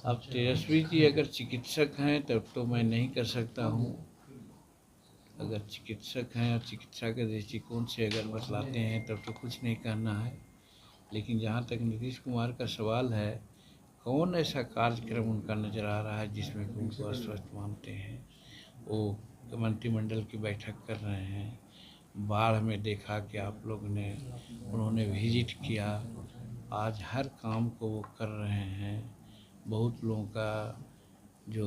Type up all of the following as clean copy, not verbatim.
अब तेजस्वी जी अगर चिकित्सक हैं तब तो मैं नहीं कर सकता हूँ। अगर चिकित्सक हैं और चिकित्सा के दृष्टिकोण से अगर बतलाते हैं तब तो कुछ नहीं कहना है। लेकिन जहाँ तक नीतीश कुमार का सवाल है, कौन ऐसा कार्यक्रम उनका नज़र आ रहा है जिसमें कि उनको अस्वस्थ मानते हैं। वो मंत्रिमंडल की बैठक कर रहे हैं, बाढ़ में देखा कि आप लोग ने उन्होंने विजिट किया, आज हर काम को वो कर रहे हैं। बहुत लोगों का जो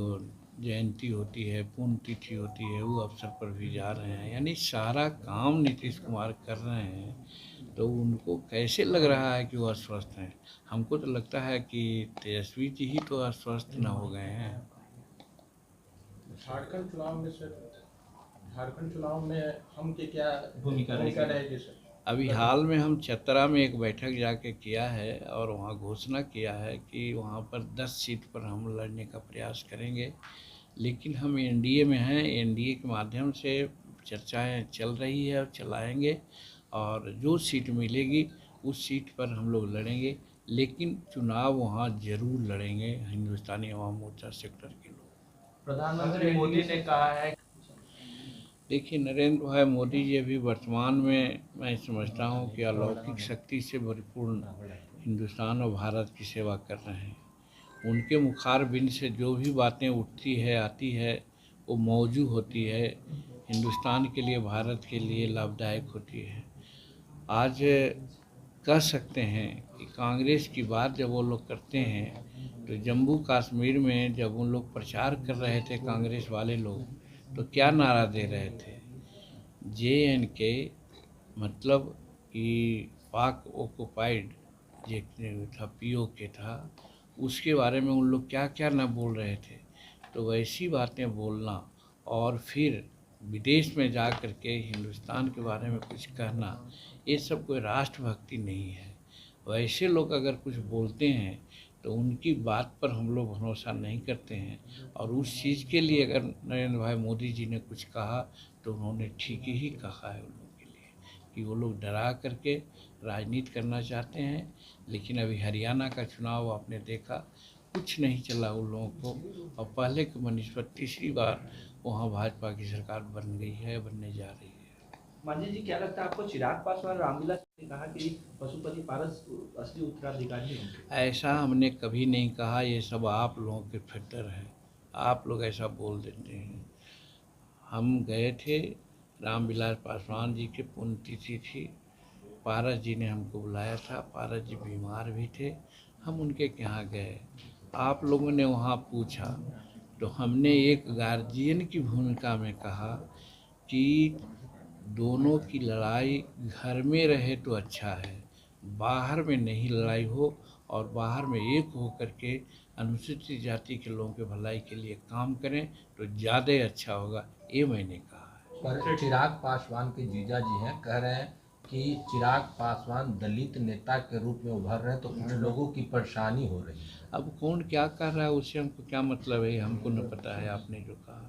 जयंती होती है, पुण्यतिथि होती है, वो अवसर पर भी जा रहे हैं, यानी सारा काम नीतीश कुमार कर रहे हैं। तो उनको कैसे लग रहा है कि वो अस्वस्थ हैं? हमको तो लगता है कि तेजस्वी जी ही तो अस्वस्थ न हो गए हैं। झारखंड चुनाव में हम की क्या भूमिका रहेगी सर? अभी हाल में हम चतरा में एक बैठक जाके किया है और वहाँ घोषणा किया है कि वहाँ पर 10 सीट पर हम लड़ने का प्रयास करेंगे। लेकिन हम एनडीए में हैं, एनडीए के माध्यम से चर्चाएं चल रही है और चलाएंगे, और जो सीट मिलेगी उस सीट पर हम लोग लड़ेंगे। लेकिन चुनाव वहाँ जरूर लड़ेंगे हिंदुस्तानी अवाम मोर्चा सेक्टर के लोग। प्रधानमंत्री मोदी ने कहा है, देखिए नरेंद्र भाई मोदी जी अभी वर्तमान में मैं समझता हूँ कि अलौकिक शक्ति से भरपूर्ण हिंदुस्तान और भारत की सेवा कर रहे हैं। उनके मुखारबिंद से जो भी बातें उठती है आती है वो मौजू होती है, हिंदुस्तान के लिए भारत के लिए लाभदायक होती है। आज कह सकते हैं कि कांग्रेस की बात जब वो लोग करते हैं तो जम्मू कश्मीर में जब उन लोग प्रचार कर रहे थे कांग्रेस वाले लोग, तो क्या नारा दे रहे थे? JNK, मतलब कि पाक ऑक्युपाइड जे था, POK था, उसके बारे में उन लोग क्या क्या ना बोल रहे थे। तो वैसी बातें बोलना और फिर विदेश में जा कर के हिंदुस्तान के बारे में कुछ कहना, ये सब कोई राष्ट्रभक्ति नहीं है। वैसे लोग अगर कुछ बोलते हैं तो उनकी बात पर हम लोग भरोसा नहीं करते हैं। और उस चीज़ के लिए अगर नरेंद्र भाई मोदी जी ने कुछ कहा तो उन्होंने ठीक ही कहा है उन लोगों के लिए, कि वो लोग डरा करके राजनीति करना चाहते हैं। लेकिन अभी हरियाणा का चुनाव आपने देखा, कुछ नहीं चला उन लोगों को, और पहले की बनस्पत तीसरी बार वहाँ भाजपा की सरकार बन गई है, बनने जा रही है। मांझी जी, क्या लगता है आपको चिराग पासवान रामविलास ने कहा कि पशुपति पारस असली उत्तराधिकारी होंगे? ऐसा हमने कभी नहीं कहा, ये सब आप लोगों के फैक्टर है, आप लोग ऐसा बोल देते हैं। हम गए थे, रामविलास पासवान जी की पुण्यतिथि थी, पारस जी ने हमको बुलाया था, पारस जी बीमार भी थे, हम उनके यहाँ गए। आप लोगों ने वहाँ पूछा तो हमने एक गार्जियन की भूमिका में कहा कि दोनों की लड़ाई घर में रहे तो अच्छा है, बाहर में नहीं लड़ाई हो, और बाहर में एक हो करके अनुसूचित जाति के लोगों के भलाई के लिए काम करें तो ज़्यादा अच्छा होगा, ये मैंने कहा है। पर चिराग पासवान के जीजा जी हैं, कह रहे हैं कि चिराग पासवान दलित नेता के रूप में उभर रहे हैं तो कुछ लोगों की परेशानी हो रही है। अब कौन क्या कर रहा है उससे हमको क्या मतलब है, हमको न पता है, आपने जो कहा।